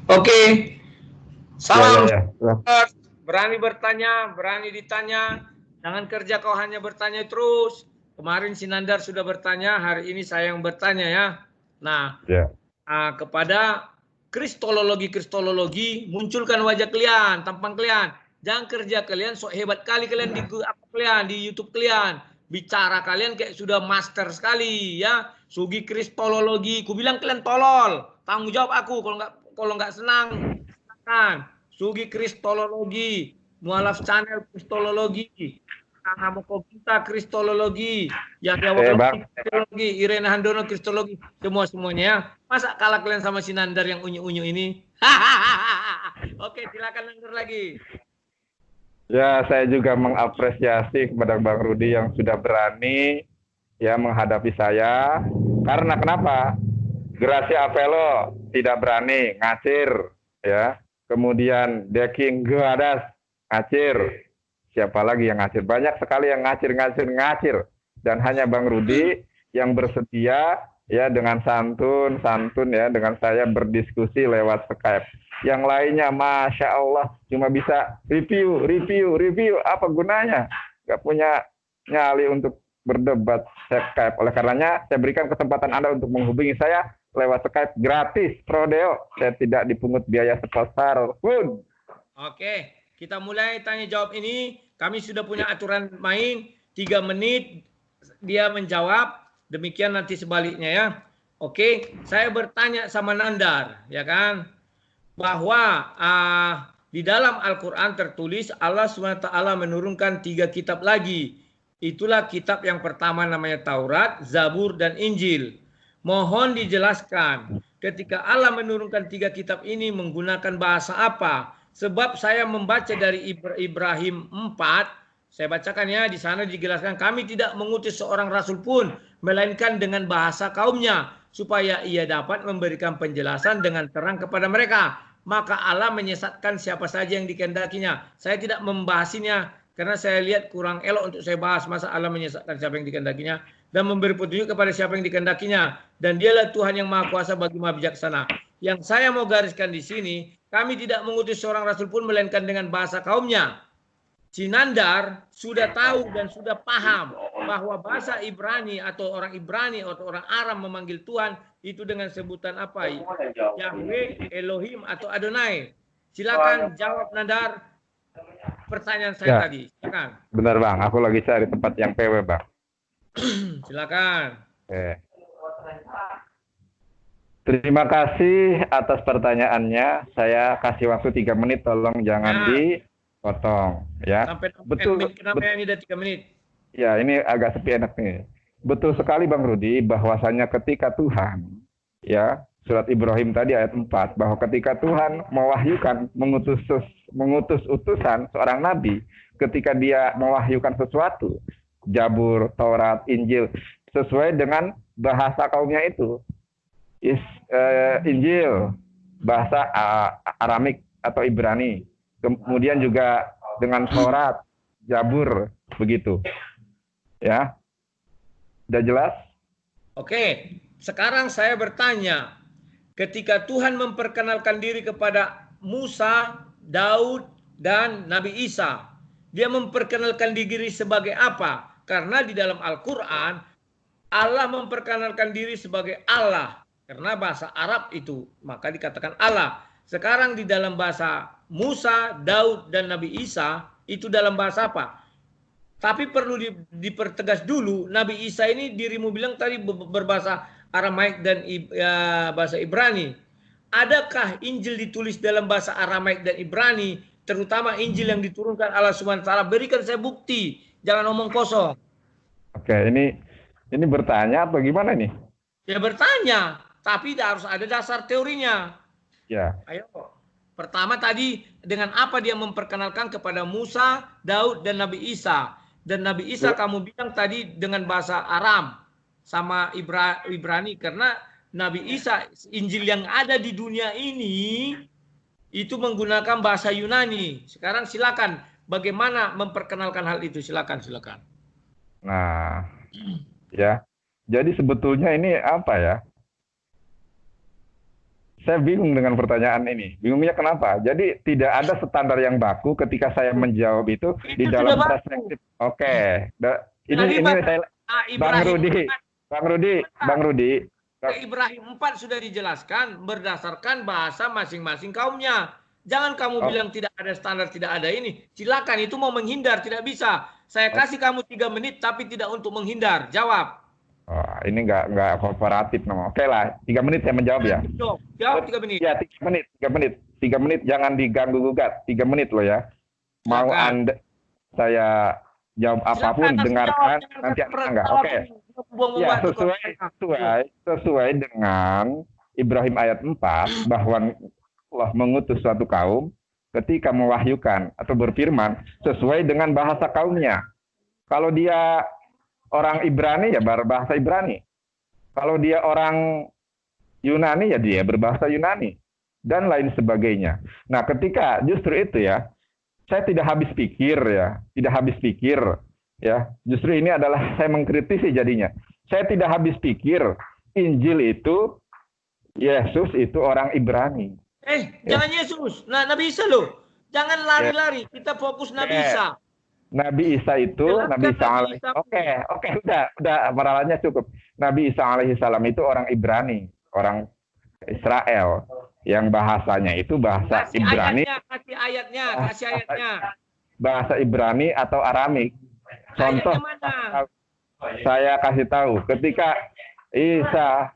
Oke, Ya, ya, salam. ya. Berani bertanya, berani ditanya. Jangan kerja kau hanya bertanya terus. Kemarin Sinandar sudah bertanya, hari ini saya yang bertanya ya. Nah, Ya. kepada kristologi, munculkan wajah kalian, tampang kalian. Jangan kerja kalian sok hebat kali kalian di apa kalian di YouTube kalian. Bicara kalian kayak sudah master sekali ya. Sugi kristologi, ku bilang kalian tolol. Tanggung jawab aku kalau nggak senang. Silakan. Sugi kristologi, mualaf channel kristologi. Nama kita kristologi, Yahya Bang. Wahloki kristologi, Irena Handono kristologi, semuanya ya. Masa kalah kalian sama si Nandar yang unyu-unyu ini? Oke, silakan Nandar lagi. Ya, saya juga mengapresiasi kepada Bang Rudi yang sudah berani ya menghadapi saya. Karena kenapa? Gracia Velo tidak berani ngacir ya. Kemudian Deking Gadas ngacir. Siapa lagi yang ngacir? Banyak sekali yang ngacir. Dan hanya Bang Rudi yang bersedia ya dengan santun ya dengan saya berdiskusi lewat Skype. Yang lainnya Masya Allah cuma bisa review. Apa gunanya? Gak punya nyali untuk berdebat Skype. Oleh karenanya saya berikan kesempatan Anda untuk menghubungi saya lewat Skype gratis Prodeo. Saya tidak dipungut biaya sebesar pun. Oke, kita mulai tanya jawab ini. Kami sudah punya aturan main 3 menit dia menjawab, demikian nanti sebaliknya ya. Oke, saya bertanya sama Nandar, ya kan? Bahwa di dalam Al-Quran tertulis Allah SWT menurunkan 3 kitab lagi. Itulah kitab yang pertama namanya Taurat, Zabur, dan Injil. Mohon dijelaskan, ketika Allah menurunkan 3 kitab ini menggunakan bahasa apa? Sebab saya membaca dari Ibrahim 4, saya bacakan ya, di sana dijelaskan, kami tidak mengutus seorang rasul pun, melainkan dengan bahasa kaumnya, supaya ia dapat memberikan penjelasan dengan terang kepada mereka. Maka Allah menyesatkan siapa saja yang dikehendakinya. Saya tidak membahasinya karena saya lihat kurang elok untuk saya bahas. Masa Allah menyesatkan siapa yang dikehendakinya dan memberi petunjuk kepada siapa yang dikehendakinya. Dan dialah Tuhan yang maha kuasa bagi maha bijaksana. Yang saya mau gariskan di sini, kami tidak mengutus seorang rasul pun melainkan dengan bahasa kaumnya. Sinandar sudah tahu dan sudah paham bahwa bahasa Ibrani atau orang Ibrani atau orang Aram memanggil Tuhan itu dengan sebutan apa? Yahweh, Elohim, atau Adonai. Silakan jawab Nandar pertanyaan saya Ya, tadi. Silakan. benar Bang. Aku lagi cari tempat yang PW Bang. Silakan. Oke. Terima kasih atas pertanyaannya. Saya kasih waktu 3 menit, tolong jangan Ya, dipotong ya. sampai Betul, kenapa ini udah 3 menit? ya ini agak sepi enak nih. Betul sekali Bang Rudi bahwasanya ketika Tuhan ya surat Ibrahim tadi ayat 4 bahwa ketika Tuhan mewahyukan mengutus utusan seorang nabi ketika dia mewahyukan sesuatu Jabur, Taurat, Injil sesuai dengan bahasa kaumnya itu. Injil bahasa Aramik atau Ibrani. Kemudian juga dengan Taurat, Jabur begitu. Ya, udah jelas? Oke, sekarang saya bertanya, ketika Tuhan memperkenalkan diri kepada Musa, Daud, dan Nabi Isa, dia memperkenalkan diri sebagai apa? Karena di dalam Al-Quran, Allah memperkenalkan diri sebagai Allah. Karena bahasa Arab itu, maka dikatakan Allah. Sekarang di dalam bahasa Musa, Daud, dan Nabi Isa, itu dalam bahasa apa? Tapi perlu dipertegas dulu, Nabi Isa ini dirimu bilang tadi berbahasa Aramaik dan bahasa Ibrani. Adakah Injil ditulis dalam bahasa Aramaik dan Ibrani, terutama Injil yang diturunkan Allah SWT? Berikan saya bukti, jangan omong kosong. Oke, ini bertanya apa gimana nih? Ya bertanya, tapi harus ada dasar teorinya. Ya. Ayo. Pertama tadi dengan apa dia memperkenalkan kepada Musa, Daud, dan Nabi Isa. Dan Nabi Isa kamu bilang tadi dengan bahasa Aram sama Ibrani. Karena Nabi Isa, Injil yang ada di dunia ini itu menggunakan bahasa Yunani. Sekarang silakan bagaimana memperkenalkan hal itu. Silakan. Nah, ya. Jadi sebetulnya ini apa ya? Saya bingung dengan pertanyaan ini. Bingungnya kenapa? Jadi tidak ada standar yang baku ketika saya menjawab itu di Itu sudah dalam baku. perspektif. Oke, Jadi ini saya Bang Ibrahim Rudi, 4, Bang Rudi, Bang Rudi. Ibrahim 4 sudah dijelaskan berdasarkan bahasa masing-masing kaumnya. Jangan kamu Oh, bilang tidak ada standar, tidak ada ini. Silakan, itu mau menghindar, tidak bisa. Saya oh, kasih kamu 3 menit, tapi tidak untuk menghindar. Jawab. oh, ini nggak kooperatif nama. Oke lah, 3 menit saya menjawab ya. Jawab 3 menit. Ya 3 menit, 3 menit, 3 menit. Jangan diganggu gugat. 3 menit loh ya. Mau Silakan. Anda saya jawab apapun, Silakan, dengarkan jawab. nanti Jangan Anda enggak. Oke. buang-buang Ya, waktu. sesuai dengan Ibrahim ayat 4 bahwa Allah mengutus suatu kaum ketika mewahyukan atau berfirman sesuai dengan bahasa kaumnya. Kalau dia orang Ibrani ya berbahasa Ibrani. Kalau dia orang Yunani ya dia berbahasa Yunani dan lain sebagainya. Nah, ketika justru itu ya, saya tidak habis pikir ya, tidak habis pikir ya. Justru ini adalah saya mengkritisi jadinya. Saya tidak habis pikir Injil itu Yesus itu orang Ibrani. Ya. Jangan Yesus. Nah, Nabi Isa loh. Jangan lari-lari. Kita fokus Nabi Isa. Nabi Isa itu, Nabi Isa Oke, udah meralatnya cukup. Nabi Isa alaihissalam itu orang Ibrani, orang Israel yang bahasanya itu bahasa Ibrani. Kasih ayatnya. Bahasa Ibrani atau Aramik. Contoh, saya kasih tahu, ketika Isa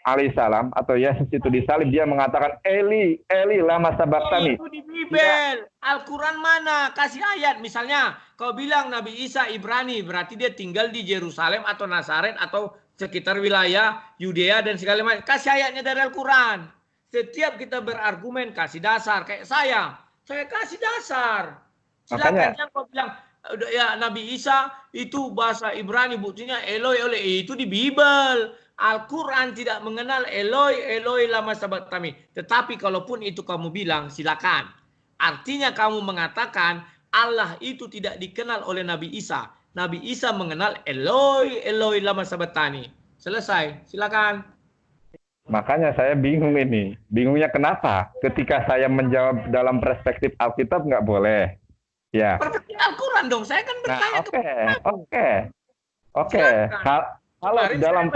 alaihissalam atau Yesus itu disalib, dia mengatakan Eli, Eli lama sabachthani. Itu di Bible. Al-Quran mana? Kasih ayat. Misalnya, kau bilang Nabi Isa Ibrani, berarti dia tinggal di Yerusalem atau Nazaret atau sekitar wilayah Yudea dan segala macam. Kasih ayatnya dari Al-Quran. Setiap kita berargumen, kasih dasar. Kayak saya kasih dasar. Silakan, jangan kau bilang ya Nabi Isa itu bahasa Ibrani, buktinya Eloi, itu di Bible. Al-Quran tidak mengenal Eloi, Eloi lama sabachthani. Tetapi kalaupun itu kamu bilang, silakan. Artinya kamu mengatakan Allah itu tidak dikenal oleh Nabi Isa. Nabi Isa mengenal Eloi, Eloi lama sabachthani. Selesai, silakan. Makanya saya bingung ini. Bingungnya kenapa? Ketika saya menjawab dalam perspektif Alkitab nggak boleh. Ya. Perspektif Al-Quran dong. Saya kan bertanya Oke. Kalau dalam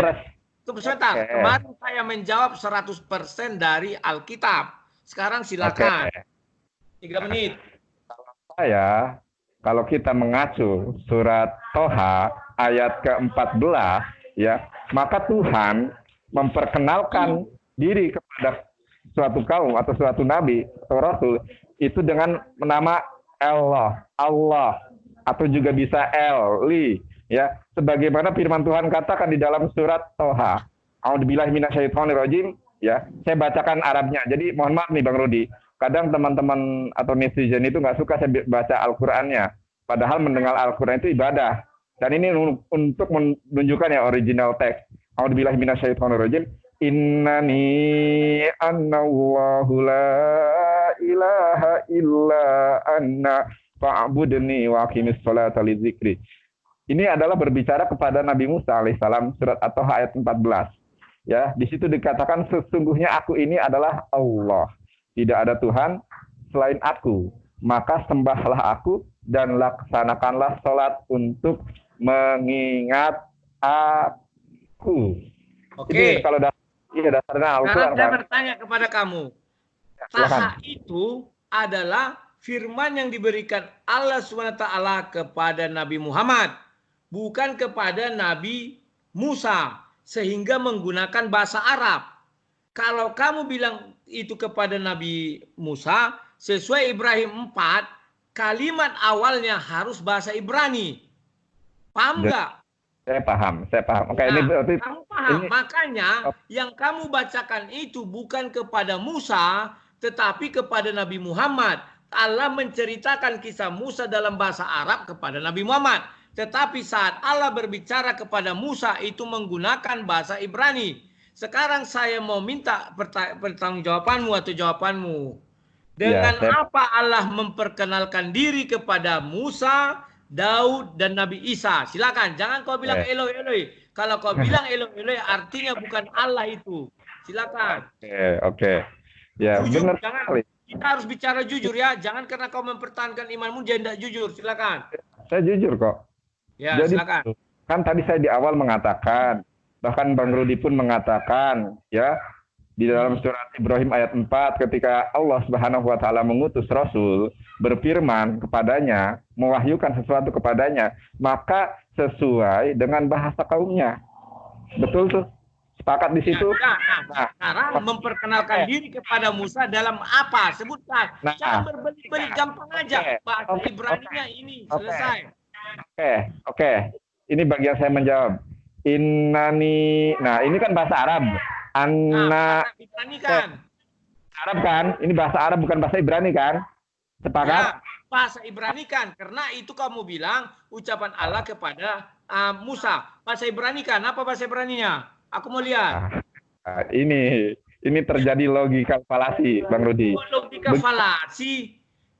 sebentar. Kemarin saya menjawab 100% dari Alkitab. Sekarang silakan. 3 menit. Kalau kita mengacu surat Toha ayat ke-14 ya, maka Tuhan memperkenalkan diri kepada suatu kaum atau suatu nabi atau rasul itu dengan nama Allah atau juga bisa Eli ya, sebagaimana firman Tuhan katakan di dalam surat Toha. A'udzubillahi minasyaitonirrajim ya. Saya bacakan Arabnya. Jadi mohon maaf nih Bang Rudi. Kadang teman-teman atau netizen itu nggak suka saya baca Al-Qur'annya. Padahal mendengar Al-Qur'an itu ibadah. Dan ini untuk menunjukkan ya original teks. A'udzubillahi minasyaitonirrajim. Innani annallahu la ilaha illa anna fa'budni wa aqimis sholata li dzikri. Ini adalah berbicara kepada Nabi Musa alaihissalam, surat At-Toha ayat 14. Ya, di situ dikatakan sesungguhnya aku ini adalah Allah. Tidak ada Tuhan selain aku. Maka sembahlah aku dan laksanakanlah sholat untuk mengingat aku. Oke. Ini kalau dasarnya Al-Quran. Sekarang saya bertanya kepada kamu. Taha itu adalah firman yang diberikan Allah SWT kepada Nabi Muhammad. Bukan kepada Nabi Musa. Sehingga menggunakan bahasa Arab. Kalau kamu bilang itu kepada Nabi Musa, sesuai Ibrahim 4, kalimat awalnya harus bahasa Ibrani. Paham nggak? Saya paham. Oke, ini berarti kamu paham. Makanya yang kamu bacakan itu bukan kepada Musa, tetapi kepada Nabi Muhammad. Allah menceritakan kisah Musa dalam bahasa Arab kepada Nabi Muhammad. Tetapi saat Allah berbicara kepada Musa itu menggunakan bahasa Ibrani. Sekarang saya mau minta pertanggungjawabanmu atau jawabanmu. Dengan apa Allah memperkenalkan diri kepada Musa, Daud, dan Nabi Isa? Silakan, jangan kau bilang Eloi, Eloi. Kalau kau bilang Eloi, Eloi artinya bukan Allah itu. Silakan. Oke. Ya, Jujur, benar jangan. sekali. Kita harus bicara jujur ya. Jangan karena kau mempertahankan imanmu jadi tidak jujur. Silakan. Saya jujur kok. Ya, Jadi silakan. kan tadi saya di awal mengatakan, bahkan Bang Rudi pun mengatakan, ya, di dalam surat Ibrahim ayat 4 ketika Allah Subhanahu wa taala mengutus rasul berfirman kepadanya, mewahyukan sesuatu kepadanya, maka sesuai dengan bahasa kaumnya. Betul tuh? Sepakat di situ? Nah, sekarang memperkenalkan diri kepada Musa dalam apa? Sebutkan. Jangan berbelit-belit, gampang aja. Bahasa Ibraninya ini selesai. Oke. Ini bagian saya menjawab. Innani. Nah, ini kan bahasa Arab. Anna. Ibrani kan? Arab kan? Ini bahasa Arab bukan bahasa Ibrani kan? Sepakat? Ya, bahasa Ibrani kan? Karena itu kamu bilang ucapan Allah kepada Musa. Bahasa Ibrani kan? Apa bahasa Ibraninya? Aku mau lihat. Ini terjadi logika falasi, Bang Rudi. Logika falasi.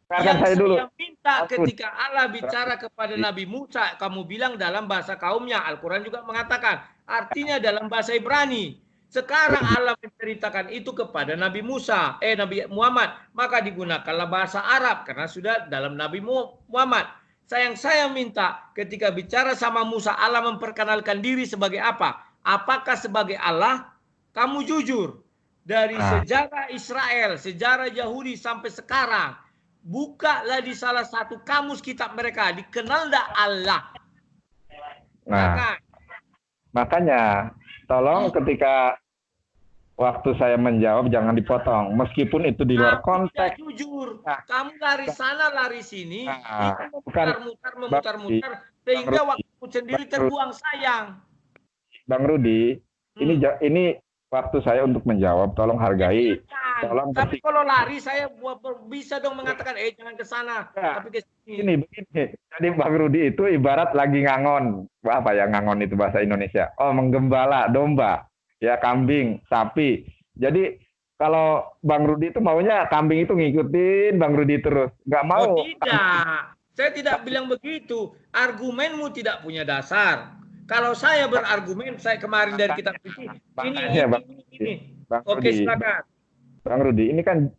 Yang saya minta ketika Allah bicara kepada Nabi Musa, kamu bilang dalam bahasa kaumnya. Al-Quran juga mengatakan, artinya dalam bahasa Ibrani. Sekarang Allah menceritakan itu kepada Nabi Musa, Nabi Muhammad. Maka digunakanlah bahasa Arab, karena sudah dalam Nabi Muhammad. Saya minta ketika bicara sama Musa, Allah memperkenalkan diri sebagai apa? Apakah sebagai Allah? Kamu jujur. Dari sejarah Israel, sejarah Yahudi sampai sekarang, bukalah di salah satu kamus kitab mereka, dikenal tidak Allah. Nah, makanya tolong ketika waktu saya menjawab jangan dipotong, meskipun itu di luar konteks. Jujur, kamu lari sana lari sini, memutar-mutar, sehingga waktu sendiri terbuang, sayang. Bang Rudi, ini waktu saya untuk menjawab, tolong hargai. Tapi kalau lari saya bisa dong mengatakan jangan ke sana, tapi ke sini. Begini. Jadi Bang Rudi itu ibarat lagi ngangon. Apa ya ngangon itu bahasa Indonesia? Oh, menggembala domba, ya kambing, sapi. Jadi kalau Bang Rudi itu maunya kambing itu ngikutin Bang Rudi terus, nggak mau. Oh, tidak. Saya tidak bilang begitu. Argumenmu tidak punya dasar. Kalau saya berargumen, saya kemarin dari kitab suci, ini. Oke, silakan. Bang Rudi, ini kan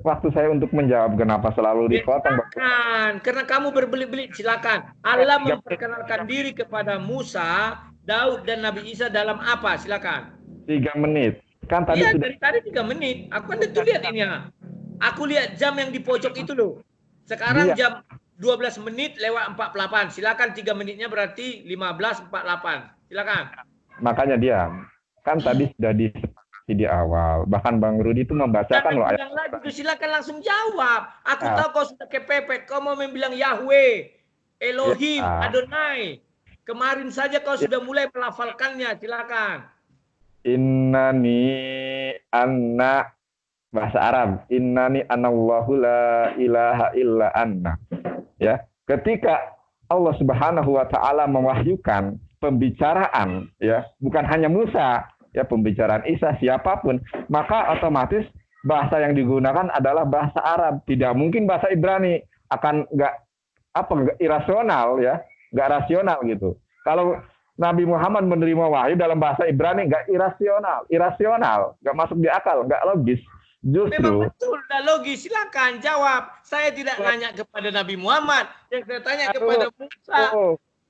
waktu saya untuk menjawab kenapa selalu dipotong. Silakan, karena kamu berbelit-belit, silakan. Allah memperkenalkan diri kepada Musa, Daud, dan Nabi Isa dalam apa? Silakan. 3 menit. Kan tadi sudah. Dari tadi 3 menit. Aku kan itu lihat ini ya. Aku lihat jam yang di pojok itu loh. Sekarang jam 12 menit lewat 48. Silakan 3 menitnya berarti 15.48. Silakan. Makanya diam. Kan tadi sudah di awal. Bahkan Bang Rudi itu membacakan loh ayat. Silakan langsung jawab. Aku tahu kau sudah kepepet. Kau mau bilang Yahweh, Elohim, Adonai. Kemarin saja kau sudah mulai melafalkannya. Silakan. Innani anna, bahasa Arab. Innani anallahu la ilaha illa anna. Ya, ketika Allah Subhanahu wa taala mewahyukan pembicaraan, ya, bukan hanya Musa, ya, pembicaraan Isa, siapapun, maka otomatis bahasa yang digunakan adalah bahasa Arab. Tidak mungkin bahasa Ibrani, akan nggak irasional, ya, nggak rasional gitu. Kalau Nabi Muhammad menerima wahyu dalam bahasa Ibrani nggak irasional, nggak masuk di akal, nggak logis. Justru memang betul, nggak logis. Silakan jawab. Saya tidak nanya kepada Nabi Muhammad, yang saya tanya kepada Musa.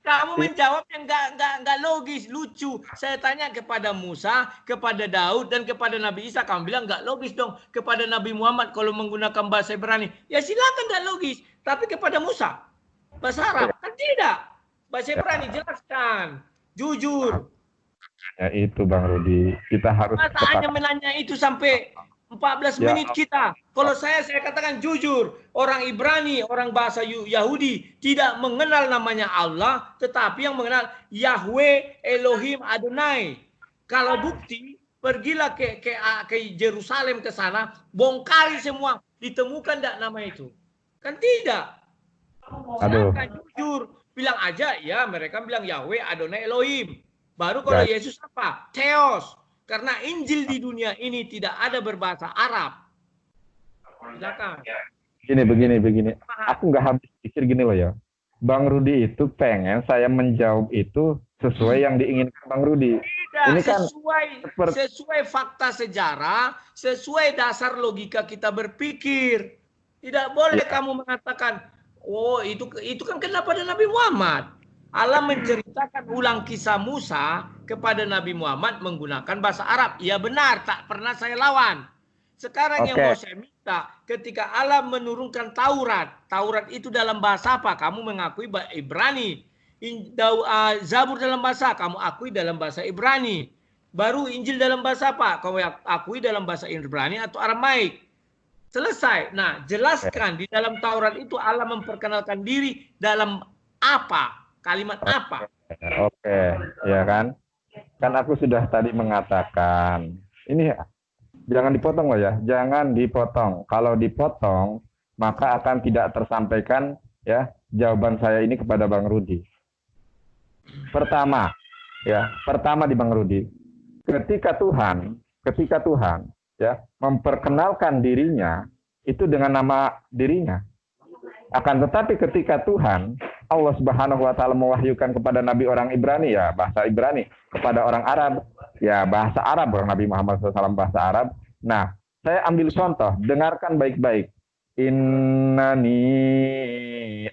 Kamu menjawab yang nggak logis, lucu. Saya tanya kepada Musa, kepada Daud, dan kepada Nabi Isa. Kamu bilang nggak logis dong. Kepada Nabi Muhammad kalau menggunakan bahasa Ibrani, ya silakan nggak logis. Tapi kepada Musa, bahasa Arab kan tidak. Bahasa Ibrani jelaskan, jujur. Ya itu Bang Rudi, kita harus. Masa hanya menanya itu sampai 14 menit kita. Kalau saya katakan jujur, orang Ibrani, orang bahasa Yahudi tidak mengenal namanya Allah, tetapi yang mengenal Yahweh, Elohim, Adonai. Kalau bukti, pergilah ke Yerusalem ke sana, bongkari semua, ditemukan tidak nama itu? Kan tidak. Silakan jujur, bilang aja ya, mereka bilang Yahweh, Adonai, Elohim. Baru kalau Yesus apa? Theos. Karena Injil di dunia ini tidak ada berbahasa Arab. Silakan. Begini. Aku nggak habis pikir gini loh ya. Bang Rudi itu pengen saya menjawab itu sesuai yang diinginkan Bang Rudi. Tidak, Ini kan sesuai fakta sejarah, sesuai dasar logika kita berpikir. Tidak boleh ya, kamu mengatakan, oh itu kan kena pada Nabi Muhammad. Allah menceritakan ulang kisah Musa kepada Nabi Muhammad menggunakan bahasa Arab. Ya benar, tak pernah saya lawan. Sekarang yang mau oke. saya minta, ketika Allah menurunkan Taurat, Taurat itu dalam bahasa apa? Kamu mengakui Ibrani. Zabur dalam bahasa, kamu akui dalam bahasa Ibrani. Baru Injil dalam bahasa apa? Kamu akui dalam bahasa Ibrani atau Aramaik. Selesai. Nah, jelaskan di dalam Taurat itu Allah memperkenalkan diri dalam apa? Kalimat apa? Oke, ya kan? Kan aku sudah tadi mengatakan, ini jangan dipotong loh ya, jangan dipotong. Kalau dipotong, maka akan tidak tersampaikan ya jawaban saya ini kepada Bang Rudi. Pertama, di Bang Rudi, ketika Tuhan ya memperkenalkan dirinya itu dengan nama dirinya. Akan tetapi ketika Tuhan Allah Subhanahu wa taala mewahyukan kepada nabi orang Ibrani ya bahasa Ibrani, kepada orang Arab ya bahasa Arab, orang Nabi Muhammad SAW bahasa Arab. Nah, saya ambil contoh, dengarkan baik-baik. Innani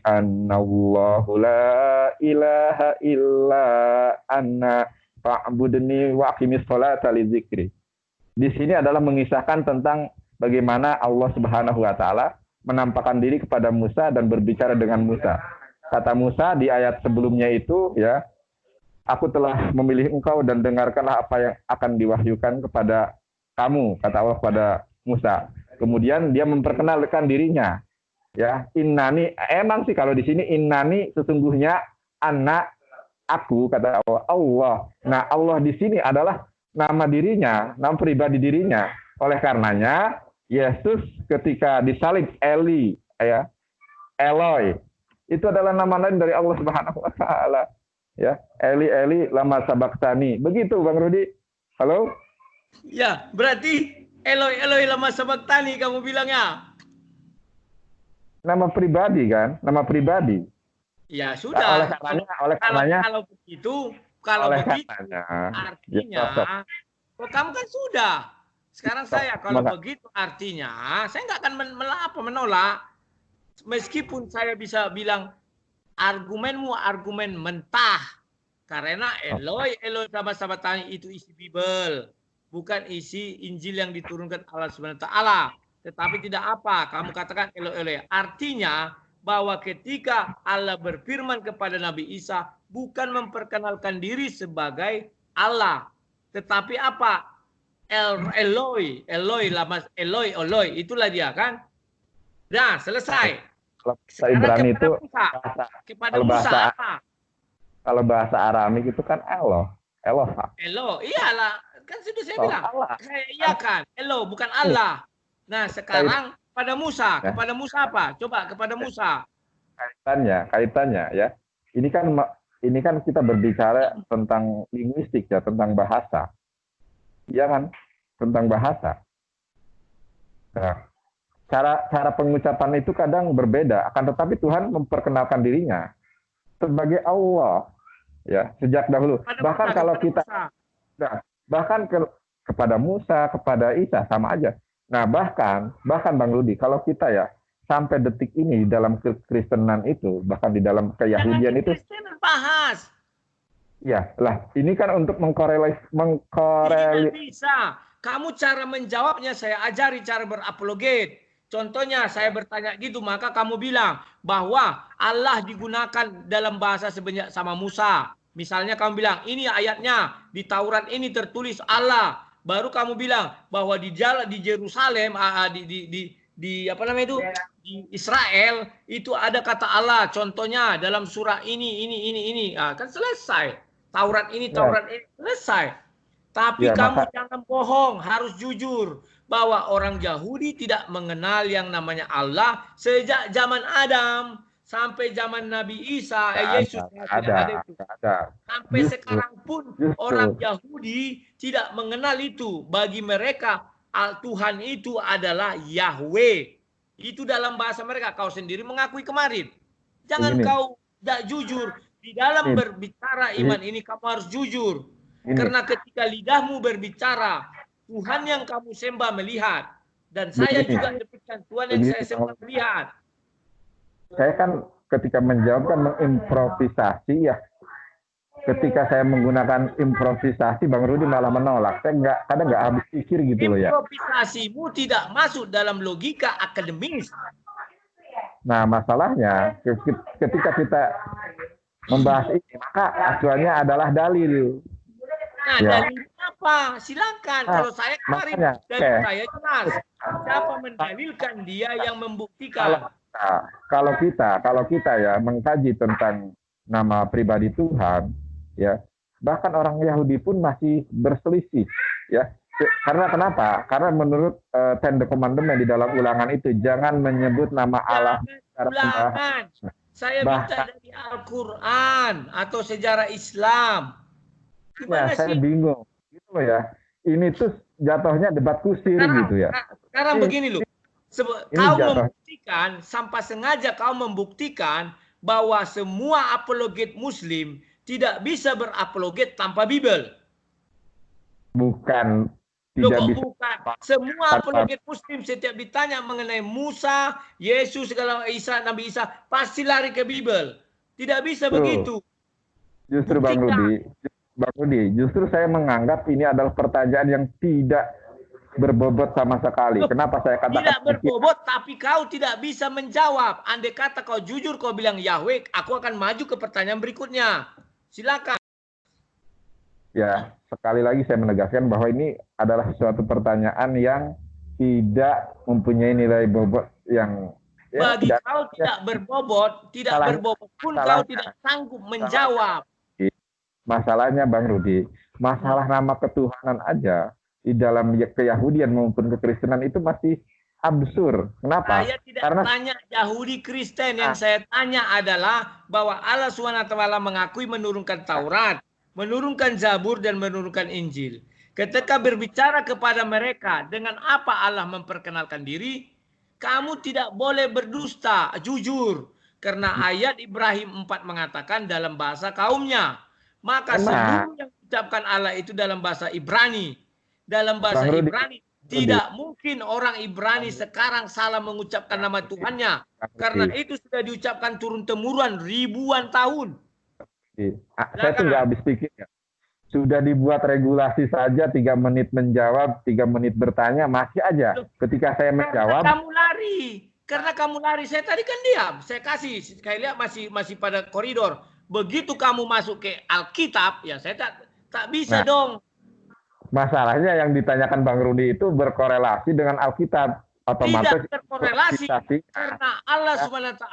annallahu la ilaha illa anna fa'budni wa aqimis sholata li dzikri. Di sini adalah mengisahkan tentang bagaimana Allah Subhanahu wa taala menampakkan diri kepada Musa dan berbicara dengan Musa. Kata Musa di ayat sebelumnya itu ya, aku telah memilih engkau dan dengarkanlah apa yang akan diwahyukan kepada kamu, kata Allah kepada Musa. Kemudian dia memperkenalkan dirinya. Ya, innani, emang sih kalau di sini innani sesungguhnya anak aku, kata Allah. Nah, Allah di sini adalah nama dirinya, nama pribadi dirinya. Oleh karenanya Yesus ketika disalib Eli ya, Eloi, itu adalah nama lain dari Allah Subhanahu wa taala. Ya, Eli Eli lama sabaktani. Begitu Bang Rudi. Halo? Ya, berarti Eloi Eloi lama sabaktani kamu bilang ya. Nama pribadi kan? Nama pribadi. Ya sudah. Oleh karenanya kalau begitu artinya kalau kamu kan sudah. Sekarang saya kalau begitu artinya saya nggak akan menolak. Meskipun saya bisa bilang argumenmu argumen mentah. Karena Eloi sama-sama tanya itu isi Bible. Bukan isi Injil yang diturunkan Allah SWT. Tetapi tidak apa. Kamu katakan Eloi. Artinya bahwa ketika Allah berfirman kepada Nabi Isa bukan memperkenalkan diri sebagai Allah. Tetapi apa? Eloi, itulah dia kan. Nah, selesai. Kalau Ibrani itu kepada Musa apa? Kalau bahasa Aramik itu kan Elo, iyalah, kan sudah saya bilang. Iya kan, Elo bukan Allah. Nah, sekarang kepada Musa apa? Coba kepada Musa. Kaitannya ya. Ini kan kita berbicara tentang linguistik ya, tentang bahasa. Iya kan? Tentang bahasa. Nah, cara pengucapan itu kadang berbeda, akan tetapi Tuhan memperkenalkan dirinya sebagai Allah ya sejak dahulu. Bahkan kalau kita kepada Musa, kepada Isa sama aja. Nah, bahkan Bang Rudi, kalau kita ya sampai detik ini di dalam kekristenan itu, bahkan di dalam keyahudian itu bahas. Ya, lah ini kan untuk mengkorelasi. Tidak bisa. Kamu cara menjawabnya saya ajari cara berapologet. Contohnya saya bertanya gitu, maka kamu bilang bahwa Allah digunakan dalam bahasa sebanyak sama Musa. Misalnya kamu bilang, ini ayatnya di Taurat ini tertulis Allah. Baru kamu bilang bahwa di Yerusalem di apa namanya itu di Israel itu ada kata Allah. Contohnya dalam surah ini. Kan selesai. Taurat ini selesai. Tapi kamu jangan bohong, harus jujur bahwa orang Yahudi tidak mengenal yang namanya Allah sejak zaman Adam sampai zaman Nabi Isa, Yesus ada. Sampai sekarang pun orang Yahudi tidak mengenal itu. Bagi mereka Tuhan itu adalah Yahweh. Itu dalam bahasa mereka. Kau sendiri mengakui kemarin. Jangan kau tidak jujur. Di dalam berbicara iman ini kamu harus jujur. Ini. Karena ketika lidahmu berbicara, Tuhan yang kamu sembah melihat. Dan saya Begini. juga demikian, Tuhan yang saya sembah melihat. Saya kan ketika menjawab kan mengimprovisasi ya. Ketika saya menggunakan improvisasi, Bang Rudi malah menolak. Saya kadang nggak habis pikir gitu loh ya. Improvisasimu tidak masuk dalam logika akademis. Nah, masalahnya ketika kita membahas ini, maka acuannya adalah dalil. Nah, Ya. dalil apa? Silakan. Kalau saya kemarin dalil saya jelas. Siapa mendalilkan, dia yang membuktikan. Kalau kita ya mengkaji tentang nama pribadi Tuhan, ya bahkan orang Yahudi pun masih berselisih, ya. Karena kenapa? Karena menurut Ten Commandment di dalam Ulangan itu jangan menyebut nama Allah. Ulangan. Saya minta dari Al-Quran atau sejarah Islam. Gimana saya bingung, gitu loh ya. Ini tuh jatuhnya debat kusir gitu ya. Sekarang begini loh. Kau membuktikan, sampai sengaja kau membuktikan bahwa semua apologet Muslim tidak bisa berapologet tanpa Bible. Bukan. Tidak bisa. Bukan. Semua apologet Muslim setiap ditanya mengenai Musa, Yesus, segala Nabi Isa, pasti lari ke Bible. Tidak bisa begitu. Justru Bang Rudi, justru saya menganggap ini adalah pertanyaan yang tidak berbobot sama sekali. Kenapa saya katakan tidak berbobot, tapi kau tidak bisa menjawab. Andai kata kau jujur, kau bilang Yahweh, aku akan maju ke pertanyaan berikutnya. Silakan. Ya, sekali lagi saya menegaskan bahwa ini adalah suatu pertanyaan yang tidak mempunyai nilai bobot yang bagi kau tidak berbobot, pun kau tidak sanggup menjawab. Masalahnya Bang Rudi, masalah nama ketuhanan aja di dalam keyahudian maupun kekristenan itu masih absurd. Kenapa? Saya tidak tanya Yahudi Kristen, yang saya tanya adalah bahwa Allah SWT mengakui menurunkan Taurat, menurunkan Zabur, dan menurunkan Injil. Ketika berbicara kepada mereka, dengan apa Allah memperkenalkan diri? Kamu tidak boleh berdusta, jujur. Karena ayat Ibrahim 4 mengatakan dalam bahasa kaumnya. Maka seluruh yang diucapkan Allah itu dalam bahasa Ibrani. Dalam bahasa Ibrani, tidak mungkin orang Ibrani sekarang salah mengucapkan nama Tuhannya. Karena itu sudah diucapkan turun-temurun ribuan tahun. Saya tuh nggak habis pikir ya. Sudah dibuat regulasi saja 3 menit menjawab, 3 menit bertanya, masih aja. Ketika saya menjawab. Karena kamu lari. Saya tadi kan diam. Saya kasih, saya lihat masih pada koridor. Begitu kamu masuk ke Alkitab, ya saya tak bisa dong. Masalahnya yang ditanyakan Bang Rudi itu berkorelasi dengan Alkitab. Otomatis tidak berkorelasi karena Allah SWT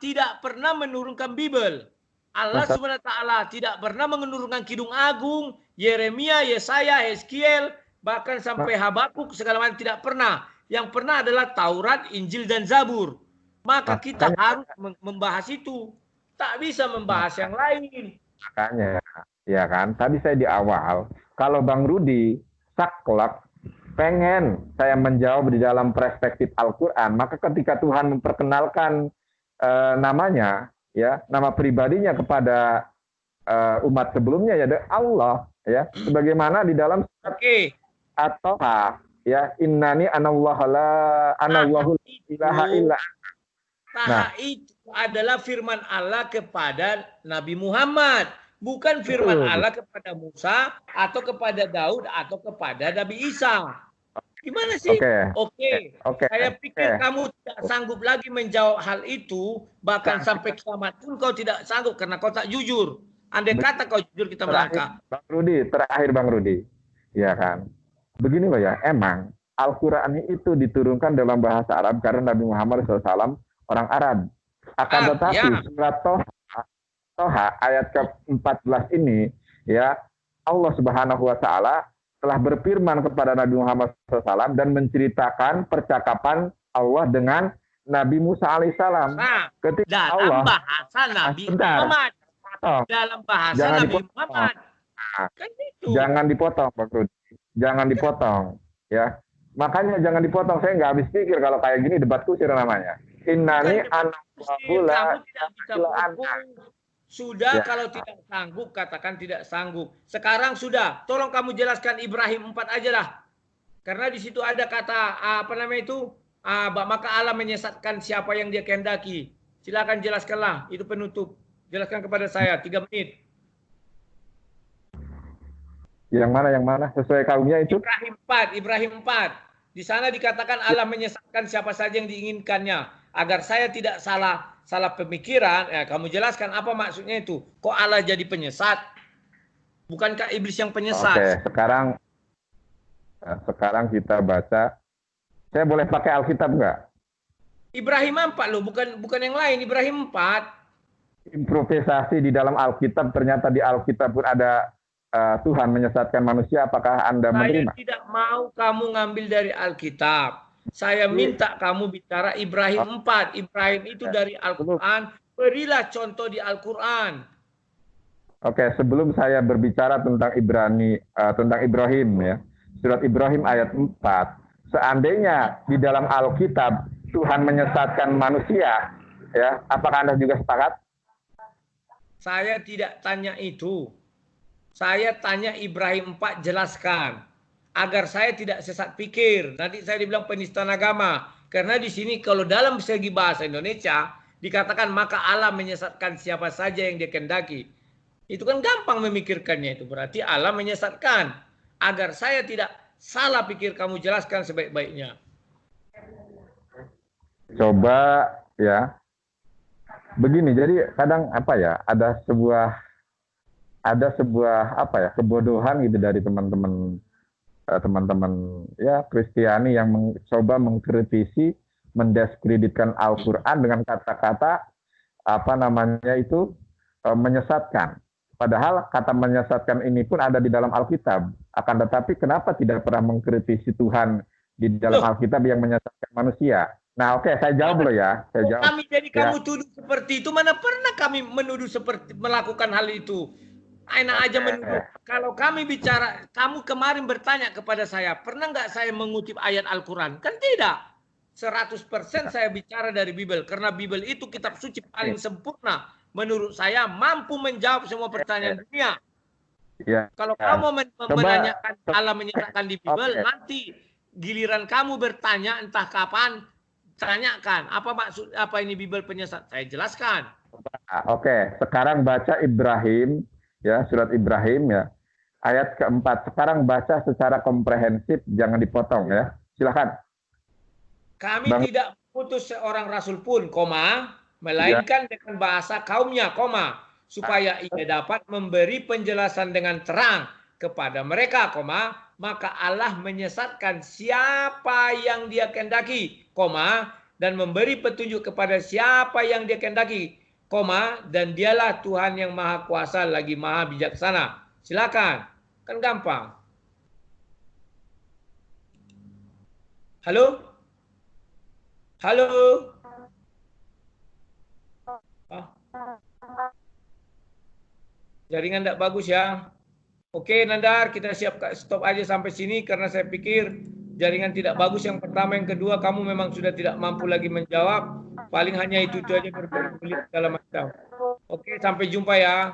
tidak pernah menurunkan Bible. Allah SWT tidak pernah menurunkan Kidung Agung, Yeremia, Yesaya, Yeskiel, bahkan sampai Habakuk segala macam tidak pernah. Yang pernah adalah Taurat, Injil, dan Zabur. Maka kita harus membahas itu. Tak bisa membahas yang lain. Makanya, ya kan, tadi saya di awal, kalau Bang Rudi saklek pengen saya menjawab di dalam perspektif Al-Quran, maka ketika Tuhan memperkenalkan namanya, ya, nama pribadinya kepada umat sebelumnya ya Allah, ya, sebagaimana di dalam At-Toha, ya, innani anallahu la ilaha illa. Nah, itu adalah firman Allah kepada Nabi Muhammad. Bukan firman Allah kepada Musa, atau kepada Daud, atau kepada Nabi Isa. Gimana sih? Oke. Saya pikir kamu tidak sanggup lagi menjawab hal itu, bahkan sampai kiamat pun kau tidak sanggup, karena kau tak jujur. Andai kata kau jujur, kita melangkah. Terakhir Bang Rudi. Ya kan? Begini loh ya, emang Al-Quran itu diturunkan dalam bahasa Arab karena Nabi Muhammad SAW orang Arab. Akan tetapi surat Toha ayat ke-14 ini, ya, Allah Subhanahu wa Ta'ala telah berfirman kepada Nabi Muhammad SAW dan menceritakan percakapan Allah dengan Nabi Musa alaihissalam. Ketika dalam bahasa Nabi Muhammad. Dalam bahasa Nabi Muhammad. Kan itu. Jangan dipotong, Pak Rudi. Jangan dipotong, ya. Makanya jangan dipotong. Saya nggak habis pikir kalau kayak gini debat kusir namanya. Innani Sudah, Ya. kalau tidak sanggup, katakan tidak sanggup. Sekarang sudah, tolong kamu jelaskan Ibrahim 4 aja lah. Karena di situ ada kata, apa namanya itu, maka Allah menyesatkan siapa yang dia kehendaki. Silakan jelaskanlah, itu penutup. Jelaskan kepada saya, 3 menit. Yang mana? Sesuai kaumnya itu? Ibrahim 4. Di sana dikatakan Allah menyesatkan siapa saja yang diinginkannya. Agar saya tidak salah pemikiran, kamu jelaskan apa maksudnya itu. Kok Allah jadi penyesat? Bukankah iblis yang penyesat? Oke, sekarang kita baca. Saya boleh pakai Alkitab nggak? Ibrahim 4 loh, bukan yang lain. Ibrahim 4. Improvisasi di dalam Alkitab, ternyata di Alkitab pun ada Tuhan menyesatkan manusia. Apakah Anda menerima? Saya tidak mau kamu ngambil dari Alkitab. Saya minta kamu bicara Ibrahim 4. Ibrahim itu dari Al-Quran. Berilah contoh di Al-Quran. Oke, sebelum saya berbicara tentang Ibrahim ya, surat Ibrahim ayat 4, seandainya di dalam Alkitab Tuhan menyesatkan manusia, ya, apakah Anda juga sepakat? Saya tidak tanya itu. Saya tanya Ibrahim 4, jelaskan. Agar saya tidak sesat pikir. Nanti saya dibilang penistaan agama. Karena di sini kalau dalam segi bahasa Indonesia, dikatakan maka Allah menyesatkan siapa saja yang dia kehendaki. Itu kan gampang memikirkannya itu. Berarti Allah menyesatkan. Agar saya tidak salah pikir, kamu jelaskan sebaik-baiknya. Coba ya. Begini, jadi kadang ada sebuah kebodohan gitu dari teman-teman ya Kristiani yang mencoba mengkritisi, mendiskreditkan Al-Qur'an dengan kata-kata menyesatkan. Padahal kata menyesatkan ini pun ada di dalam Alkitab. Akan tetapi kenapa tidak pernah mengkritisi Tuhan di dalam Alkitab yang menyesatkan manusia? Nah, oke, saya jawab loh ya. Kamu tuduh seperti itu, mana pernah kami menuduh melakukan hal itu? Enak aja menuduh. Kalau kami bicara, kamu kemarin bertanya kepada saya, pernah nggak saya mengutip ayat Al-Quran? Kan tidak. 100% saya bicara dari Bible. Karena Bible itu kitab suci paling sempurna. Menurut saya mampu menjawab semua pertanyaan dunia. Ya. Kalau kamu menanyakan Allah menyatakan di Bible, nanti giliran kamu bertanya entah kapan, tanyakan apa maksud apa ini Bible penyesat. Saya jelaskan. Oke, sekarang baca Ibrahim. Ya, surat Ibrahim ya, ayat keempat. Sekarang baca secara komprehensif, jangan dipotong ya. Silakan. Kami tidak putus seorang rasul pun, melainkan dengan bahasa kaumnya, supaya ia dapat memberi penjelasan dengan terang kepada mereka, maka Allah menyesatkan siapa yang dia kehendaki, dan memberi petunjuk kepada siapa yang dia kehendaki, dan dialah Tuhan yang maha kuasa lagi maha bijaksana. Silakan. Kan gampang. Halo? Halo? Jaringan tidak bagus ya. Oke Nandar, kita siap stop aja sampai sini karena saya pikir jaringan tidak bagus yang pertama, yang kedua kamu memang sudah tidak mampu lagi menjawab. Paling hanya itu aja berbelit segala macam. Oke, sampai jumpa ya.